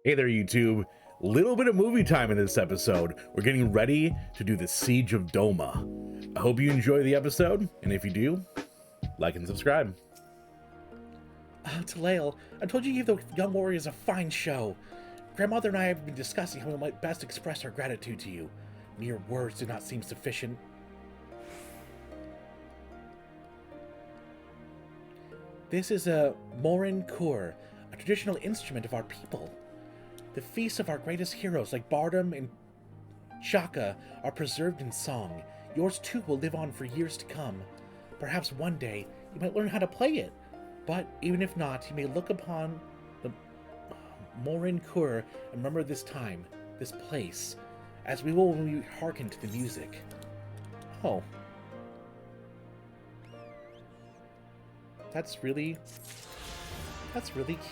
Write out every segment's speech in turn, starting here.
Hey there, YouTube. Little bit of movie time in this episode. We're getting ready to do the Siege of Doma. I hope you enjoy the episode, and if you do, like and subscribe. Talale, I told you to give the young warriors a fine show. Grandmother and I have been discussing how we might best express our gratitude to you. Mere words do not seem sufficient. This is a Morin Kur, a traditional instrument of our people. The feasts of our greatest heroes like Bardam and Shaka are preserved in song. Yours too will live on for years to come. Perhaps one day you might learn how to play it. But even if not, you may look upon the Morin Kur and remember this time, this place, as we will when we hearken to the music. Oh. That's really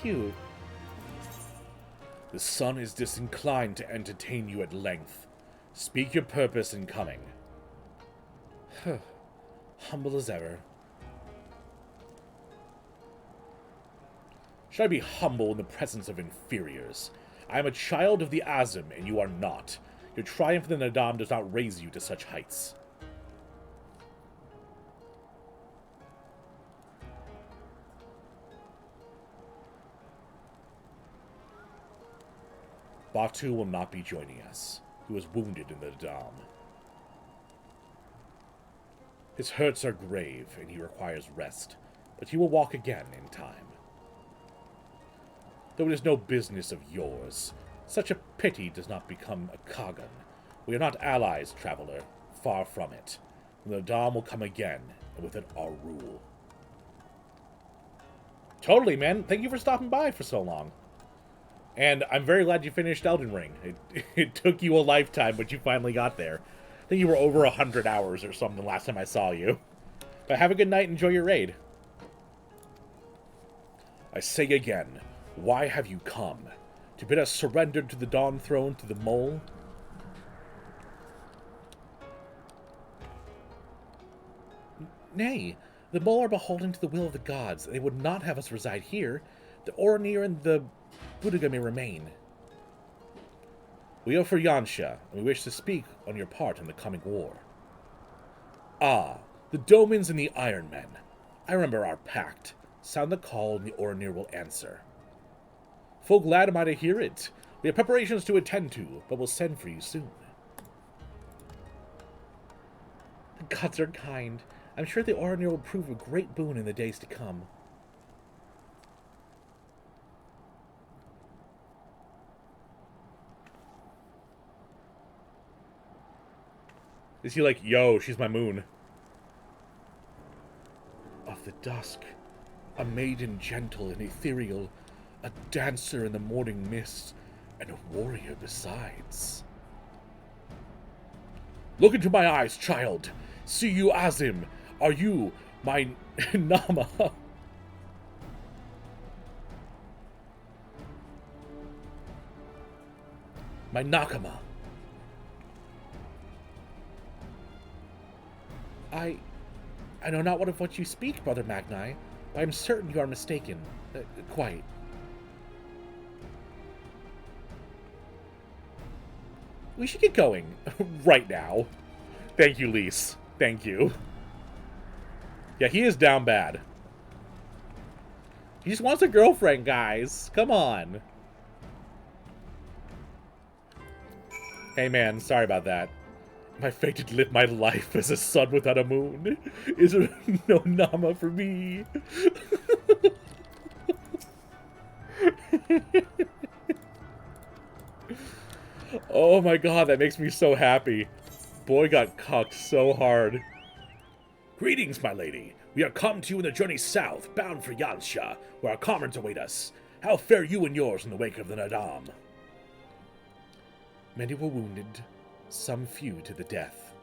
cute. The sun is disinclined to entertain you at length. Speak your purpose in coming. Humble as ever. Should I be humble in the presence of inferiors? I am a child of the Azim, and you are not. Your triumph in the Nadam does not raise you to such heights. Batu will not be joining us. He was wounded in the Nadam. His hurts are grave, and he requires rest, but he will walk again in time. Though it is no business of yours, such a pity does not become a Kagan. We are not allies, traveler. Far from it. The Nadam will come again, and with it our rule. Totally, man. Thank you for stopping by for so long. And I'm very glad you finished Elden Ring. It took you a lifetime, but you finally got there. I think you were over 100 hours or something last time I saw you. But have a good night and enjoy your raid. I say again, why have you come? To bid us surrender to the Dawn Throne, to the Mole? Nay, the Mole are beholden to the will of the gods. They would not have us reside here. The Oronir and the Buddha may remain. We are for Yansha, and we wish to speak on your part in the coming war. Ah, the Domans and the Iron Men. I remember our pact. Sound the call, and the Oronir will answer. Full glad am I to hear it. We have preparations to attend to, but we'll send for you soon. The gods are kind. I'm sure the Oronir will prove a great boon in the days to come. Is he like, yo, she's my moon? Of the dusk, a maiden gentle and ethereal, a dancer in the morning mist, and a warrior besides. Look into my eyes, child. See you, Azim. Are you my Nama? My Nakama. I know not of what you speak, Brother Magni, but I am certain you are mistaken. Quite. We should get going. Right now. Thank you, Lise. Thank you. Yeah, he is down bad. He just wants a girlfriend, guys. Come on. Hey, man. Sorry about that. Am I fated to live my life as a sun without a moon? Is there no Nama for me? Oh my god, that makes me so happy. Boy got cucked so hard. Greetings, my lady. We are come to you in the journey south, bound for Yansha, where our comrades await us. How fare you and yours in the wake of the Nadam? Many were wounded, some few to the death.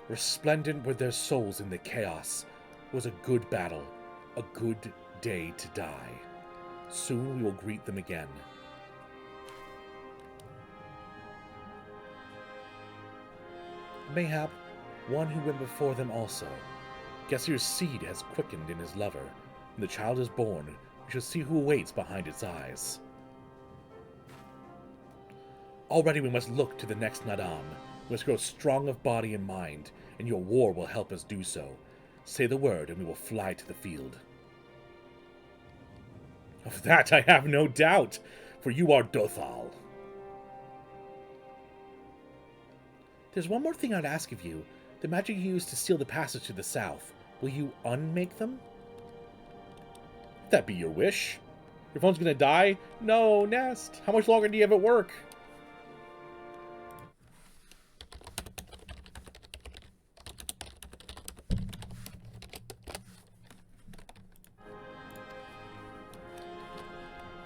Resplendent were their souls in the chaos. It was a good battle, a good day to die. Soon we will greet them again. Mayhap, one who went before them also. Gessir's seed has quickened in his lover. When the child is born, we shall see who waits behind its eyes. Already we must look to the next Nadam. We must grow strong of body and mind, and your war will help us do so. Say the word, and we will fly to the field. Of that I have no doubt, for you are Dothal. There's one more thing I'd ask of you. The magic you used to seal the passage to the south, will you unmake them? If that be your wish. Your phone's gonna die? No, Nest. How much longer do you have at work?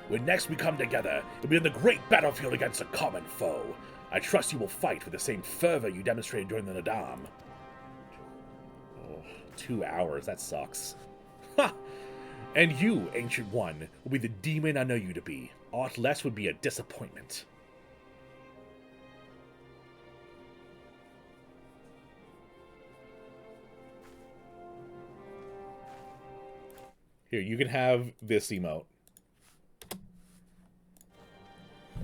When next we come together, it'll be in the great battlefield against a common foe. I trust you will fight with the same fervor you demonstrated during the Nadam. Oh, 2 hours, that sucks. Ha! And you, Ancient One, will be the demon I know you to be. Aught less would be a disappointment. Here, you can have this emote.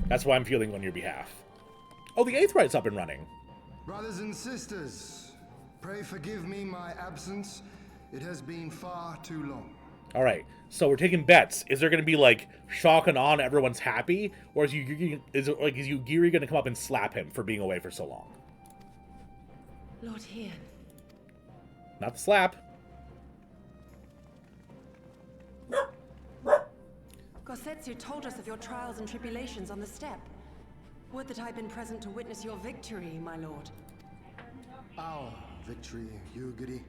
That's why I'm feeling on your behalf. Oh, the Aetheryte's up and running. Brothers and sisters, pray forgive me my absence. It has been far too long. All right, so we're taking bets. Is there going to be like shock and awe and everyone's happy, or is Yugiri going to come up and slap him for being away for so long? Lord Hien. Not the slap. Gosetsu told us of your trials and tribulations on the steppe. Would that I'd been present to witness your victory, my lord. Our victory, Yugiri,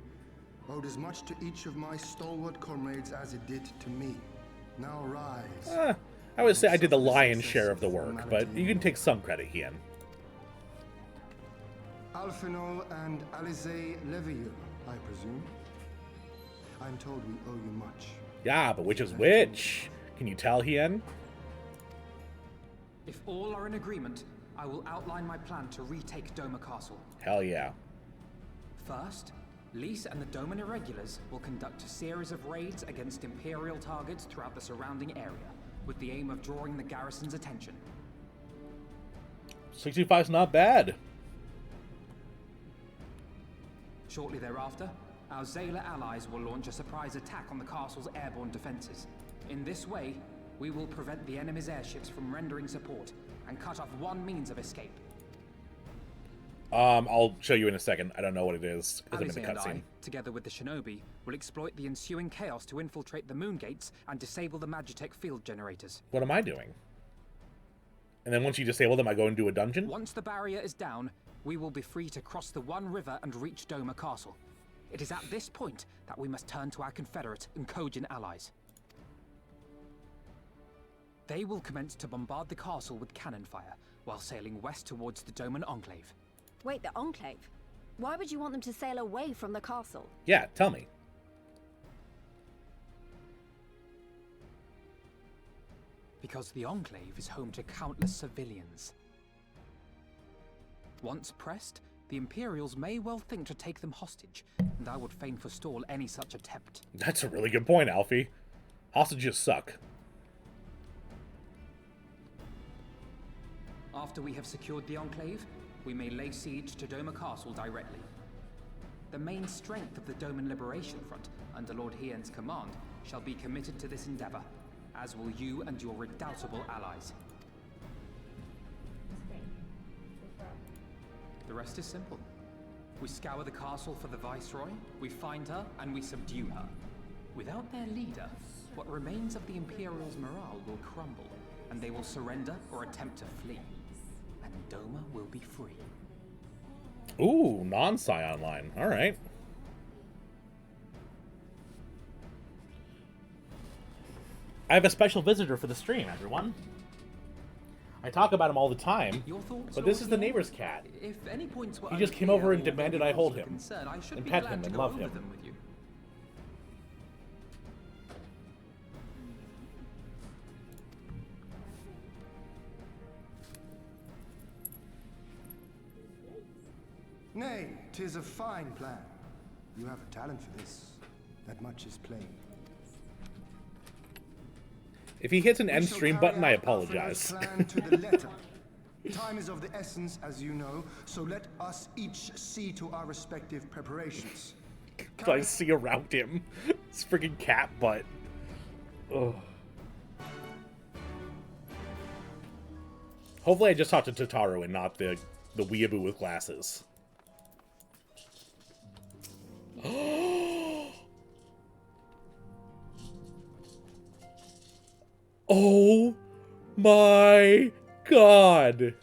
owed as much to each of my stalwart comrades as it did to me. Now rise. I would say I did the lion's share of the work, but you can take some credit, Hien. Alphino and Alize Levieux, I presume. I'm told we owe you much. Yeah, but which is which? Can you tell, Hien? If all are in agreement, I will outline my plan to retake Doma Castle. Hell yeah. First, Lys and the Doman Irregulars will conduct a series of raids against Imperial targets throughout the surrounding area, with the aim of drawing the garrison's attention. 65's not bad. Shortly thereafter, our Zayla allies will launch a surprise attack on the castle's airborne defenses. In this way, we will prevent the enemy's airships from rendering support and cut off one means of escape. I'll show you in a second. I don't know what it is because I'm in the Alize and cutscene. I, together with the shinobi, will exploit the ensuing chaos to infiltrate the moon gates and disable the Magitech field generators. What am I doing? And then once you disable them, I go into a dungeon? Once the barrier is down, we will be free to cross the One River and reach Doma Castle. It is at this point that we must turn to our Confederate and Kojin allies. They will commence to bombard the castle with cannon fire, while sailing west towards the Doman Enclave. Wait, the Enclave? Why would you want them to sail away from the castle? Yeah, tell me. Because the Enclave is home to countless civilians. Once pressed, the Imperials may well think to take them hostage, and I would fain forestall any such attempt. That's a really good point, Alfie. Hostages suck. After we have secured the Enclave, we may lay siege to Doma Castle directly. The main strength of the Doman Liberation Front, under Lord Hien's command, shall be committed to this endeavor, as will you and your redoubtable allies. The rest is simple. We scour the castle for the Viceroy, we find her, and we subdue her. Without their leader, what remains of the Imperials' morale will crumble, and they will surrender or attempt to flee. And Doma will be free. Ooh, non-Scion line. All right. I have a special visitor for the stream, everyone. I talk about him all the time, Your thoughts, but this Lord is the Hien? neighbor's cat. If any points were He just came over and unclear or demanded any I hold cause of him, concern, I should and be pet glad him to and go love over him. them with you. Nay, 'tis a fine plan. You have a talent for this. That much is plain. If he hits an We end shall stream carry button, I out apologize. Alfredo's plan to the letter. Time is of the essence, as you know, so let us each see to our respective preparations. I see around him. It's freaking cat butt. Ugh. Hopefully I just talked to Tataru and not the weeaboo with glasses. Oh my god.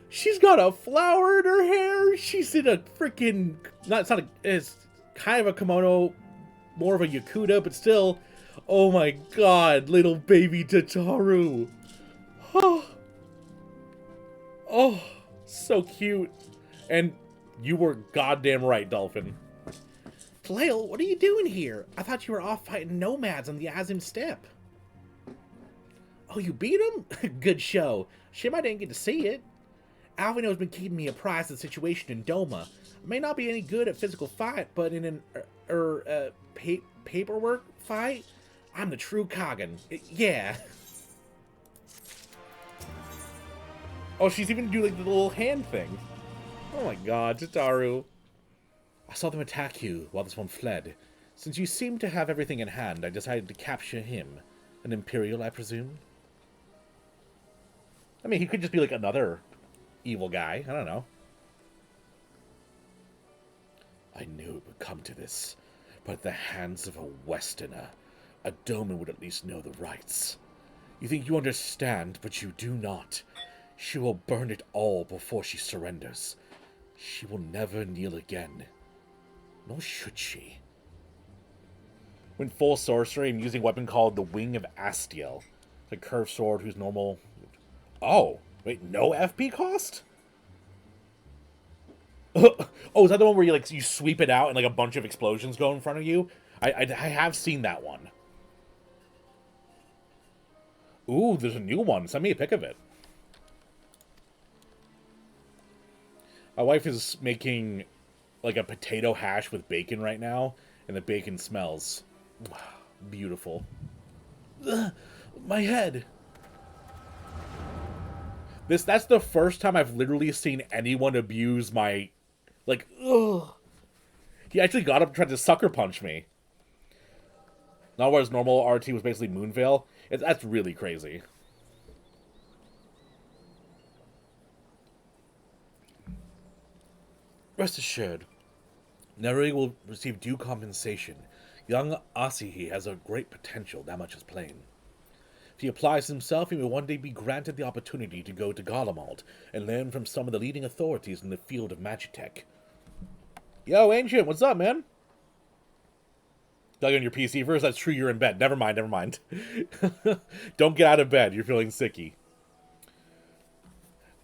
She's got a flower in her hair. She's in a freaking... It's kind of a kimono, more of a yakuta, but still. Oh my god, little baby Tataru. Oh, oh, so cute. And you were goddamn right, Dolphin. Flail, what are you doing here? I thought you were off fighting nomads on the Azim Steppe. Oh, you beat him? Good show. Shame I didn't get to see it. Alvino's been keeping me apprised of the situation in Doma. I may not be any good at physical fight, but in an paperwork fight, I'm the true Kagan. Yeah. Oh, she's even doing like the little hand thing. Oh my god, Tataru. I saw them attack you while this one fled. Since you seem to have everything in hand, I decided to capture him. An Imperial, I presume? I mean, he could just be like another evil guy. I don't know. I knew it would come to this, but at the hands of a Westerner, a Doman would at least know the rights. You think you understand, but you do not. She will burn it all before she surrenders. She will never kneel again. Nor should she. When full sorcery, I'm using a weapon called the Wing of Astiel. It's a curved sword whose normal... Oh, wait, no FP cost? Oh, is that the one where you sweep it out and like a bunch of explosions go in front of you? I have seen that one. Ooh, there's a new one. Send me a pic of it. My wife is making like a potato hash with bacon right now, and the bacon smells beautiful. Ugh, my head. That's the first time I've literally seen anyone abuse my, like, ugh. He actually got up and tried to sucker punch me. Not whereas normal RT was basically Moonveil. That's really crazy. Rest assured, Nerui will receive due compensation. Young Asahi has a great potential, that much is plain. If he applies himself, he may one day be granted the opportunity to go to Galamalt and learn from some of the leading authorities in the field of Magitech. Yo, Ancient, what's up, man? Dug on your PC first? That's true, you're in bed. Never mind, never mind. Don't get out of bed, you're feeling sicky.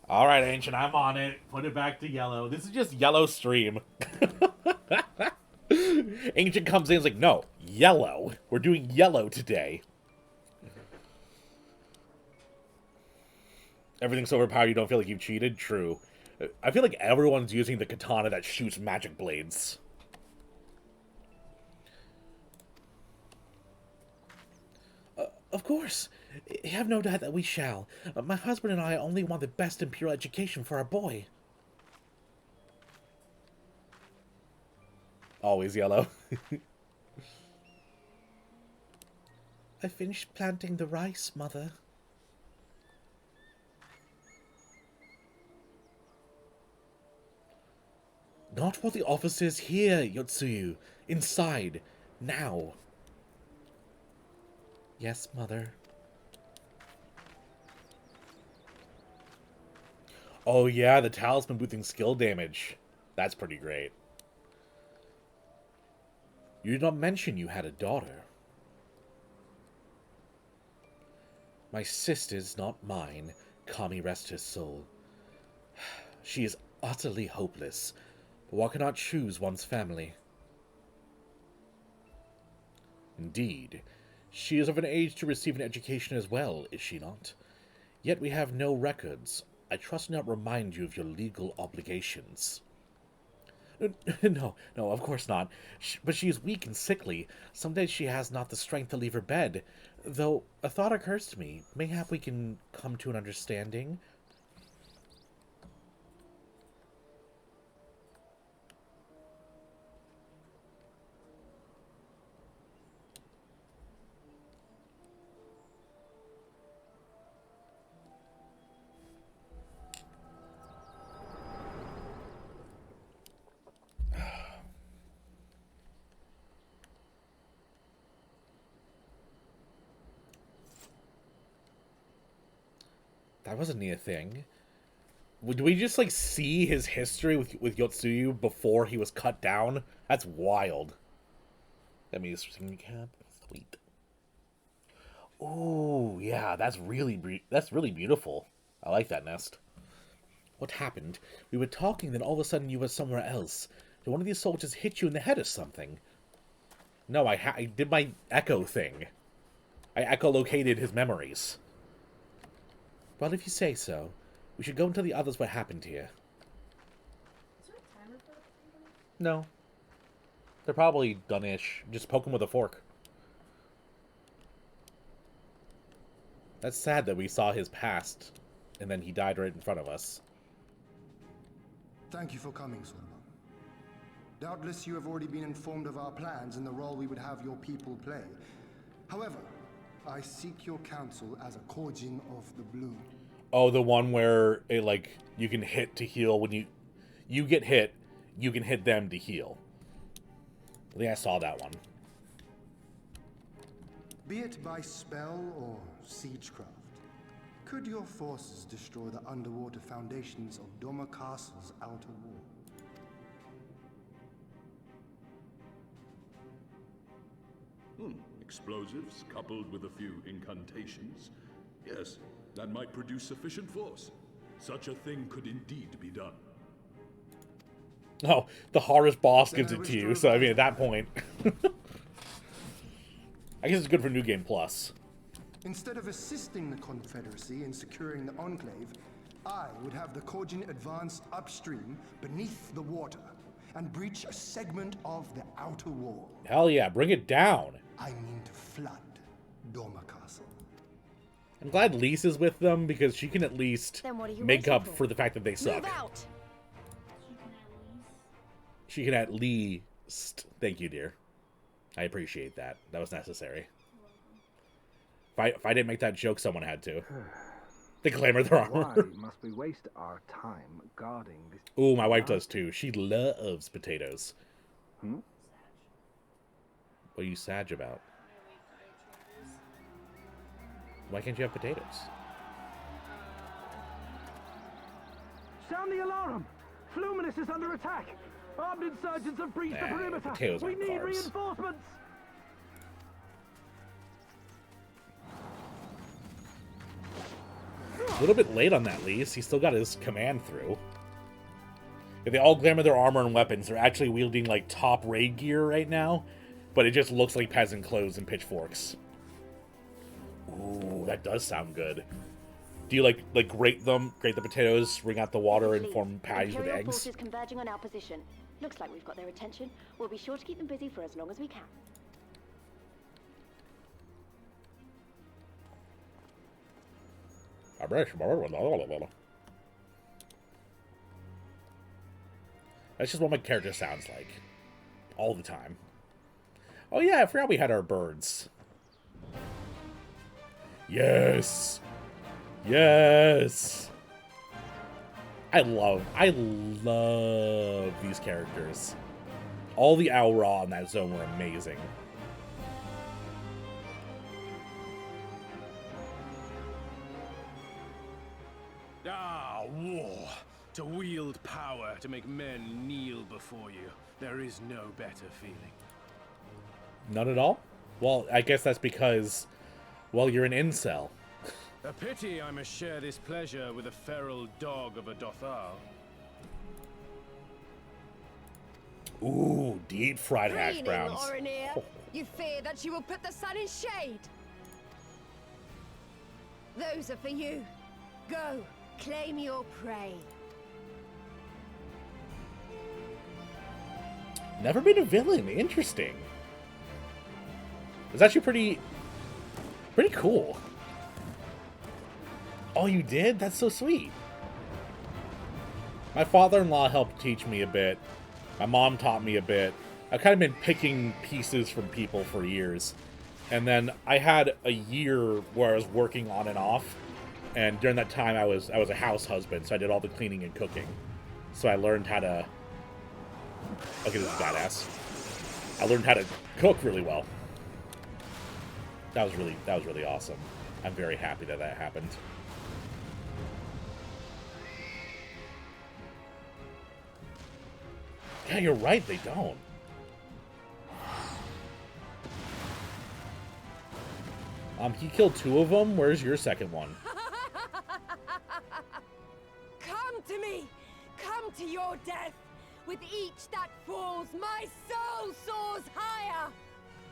Alright, Ancient, I'm on it. Put it back to yellow. This is just yellow stream. Ancient comes in and is like, no, yellow. We're doing yellow today. Everything's so overpowered you don't feel like you've cheated? True. I feel like everyone's using the katana that shoots magic blades. Of course. Have no doubt that we shall. My husband and I only want the best Imperial education for our boy. Always yellow. I finished planting the rice, Mother. Not while the officer's here, Yotsuyu. Inside. Now. Yes, Mother. Oh yeah, the talisman boosting skill damage. That's pretty great. You did not mention you had a daughter. My sister's not mine. Kami rest her soul. She is utterly hopeless, but one cannot choose one's family. Indeed, she is of an age to receive an education as well, is she not? Yet we have no records. I trust not remind you of your legal obligations. No, no, of course not. But she is weak and sickly. Some days she has not the strength to leave her bed. Though a thought occurs to me. Mayhap we can come to an understanding. That wasn't near thing. Do we just, like, see his history with Yotsuyu before he was cut down? That's wild. That means recap. Sweet. Ooh, yeah, that's really beautiful. I like that nest. What happened? We were talking, then all of a sudden you were somewhere else. Did one of these soldiers hit you in the head or something? No, I did my echo thing. I echolocated his memories. Well, if you say so, we should go and tell the others what happened here. Is there a timer for that? No. They're probably done-ish. Just poke them with a fork. That's sad that we saw his past, and then he died right in front of us. Thank you for coming, Solomon. Doubtless you have already been informed of our plans and the role we would have your people play. However, I seek your counsel as a Korjin of the Blue. Oh, the one where it, like, you can hit to heal when you get hit, you can hit them to heal. I think I saw that one. Be it by spell or siegecraft, could your forces destroy the underwater foundations of Doma Castle's outer wall? Explosives coupled with a few incantations. Yes, that might produce sufficient force. Such a thing could indeed be done. Oh, the hardest boss gives it to you, so I mean, at that point... I guess it's good for New Game Plus. Instead of assisting the Confederacy in securing the Enclave, I would have the Korjin advance upstream, beneath the water, and breach a segment of the outer wall. Hell yeah, bring it down. I mean to flood Doma Castle. I'm glad Lise is with them, because she can at least Then what are you make waiting up for? for the fact that they suck. Move out! She can at least... Thank you, dear. I appreciate that. That was necessary. If I didn't make that joke, someone had to. They clamor their Why armor. must we waste our time guarding this? Ooh, my wife does too. She loves potatoes. Hmm? What are you sad about? Why can't you have potatoes? Sound the alarm! Fluminous is under attack! Armed insurgents have breached the Nah, perimeter! potatoes We aren't need carbs. reinforcements! A little bit late on that, Lise. He still got his command through. If they all glamour their armor and weapons, they're actually wielding, like, top raid gear right now. But it just looks like peasant clothes and pitchforks. Ooh, that does sound good. Do you, like grate the potatoes, wring out the water, and form patties with Imperial eggs? forces converging on our position. Looks like we've got their attention. We'll be sure to keep them busy for as long as we can. That's just what my character sounds like. All the time. Oh yeah, I forgot we had our birds. Yes! Yes! I love these characters. All the Aura in that zone were amazing. Ah, war. To wield power to make men kneel before you. There is no better feeling. None at all? Well, I guess that's because, well, you're an incel. A pity I must share this pleasure with a feral dog of a Dothar. Ooh, deep fried hash Preening, browns. Oronir. You fear that she will put the sun in shade. Those are for you. Go, claim your prey. Never been a villain. Interesting. It's actually pretty cool. Oh, you did? That's so sweet. My father-in-law helped teach me a bit. My mom taught me a bit. I've kind of been picking pieces from people for years. And then I had a year where I was working on and off. And during that time, I was a house husband, so I did all the cleaning and cooking. So I learned how to... Okay, this is badass. I learned how to cook really well. That was really awesome. I'm very happy that that happened. Yeah, you're right, they don't. He killed 2 of them. Where's your second one? Come to me! Come to your death! With each that falls, my soul soars higher!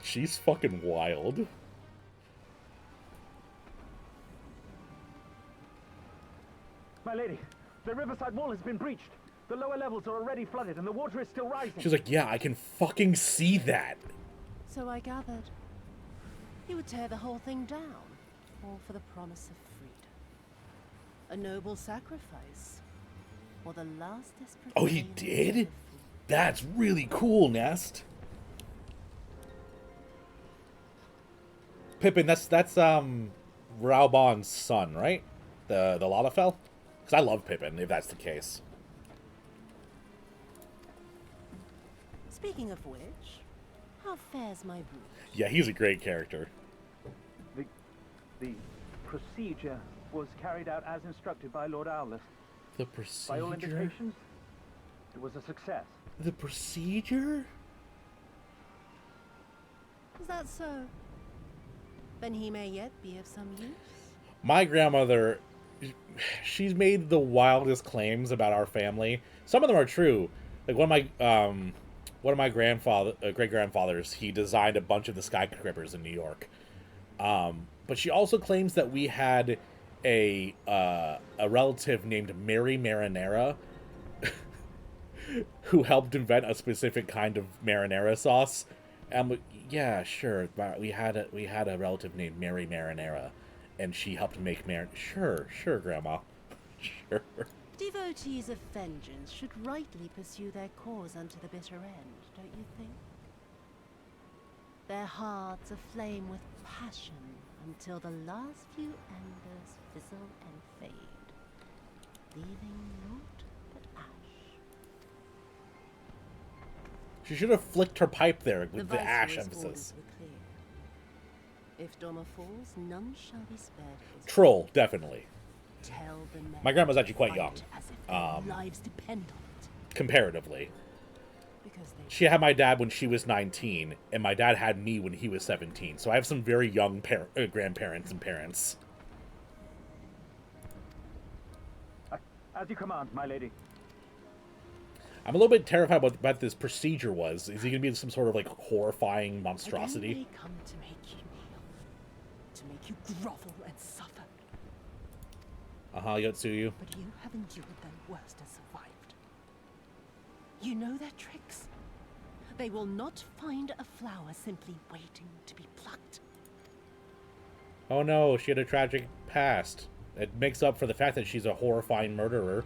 She's fucking wild. My lady, the riverside wall has been breached. The lower levels are already flooded and the water is still rising. She's like, yeah, I can fucking see that. So I gathered. He would tear the whole thing down, all for the promise of freedom. A noble sacrifice, or the last desperate... Oh, he did? That's really cool, Nest. Pippin, that's Raubon's son, right? The Lalafell? Because I love Pippin, if that's the case. Speaking of which, how fares my brood? Yeah, he's a great character. The procedure was carried out as instructed by Lord Owless. The procedure? By all indications, it was a success. The procedure? Is that so? Then he may yet be of some use. My grandmother, she's made the wildest claims about our family. Some of them are true. Like one of my great-grandfathers, he designed a bunch of the skyscrapers in New York. But she also claims that we had a relative named Mary Marinara who helped invent a specific kind of marinara sauce. And I'm like, yeah, sure. We had a relative named Mary Marinara, and she helped make Sure, Grandma. Sure. Devotees of vengeance should rightly pursue their cause unto the bitter end, don't you think? Their hearts aflame with passion until the last few embers fizzle and fade, leaving naught but ash. She should have flicked her pipe there with the ash Viceroy's emphasis. orders were clear. If Doma falls, none shall be spared. Troll, definitely. Tell the men My grandma's actually quite young. as if their lives depend on it. Comparatively. She had my dad when she was 19, and my dad had me when he was 17. So I have some very young grandparents and parents. As you command, my lady. I'm a little bit terrified what this procedure was. Is he going to be some sort of, like, horrifying monstrosity? Again they come to make you kneel, to make you grovel and suffer. Yotsuyu. But you have endured their worst and survived. You know their tricks. They will not find a flower simply waiting to be plucked. Oh no, she had a tragic past. It makes up for the fact that she's a horrifying murderer.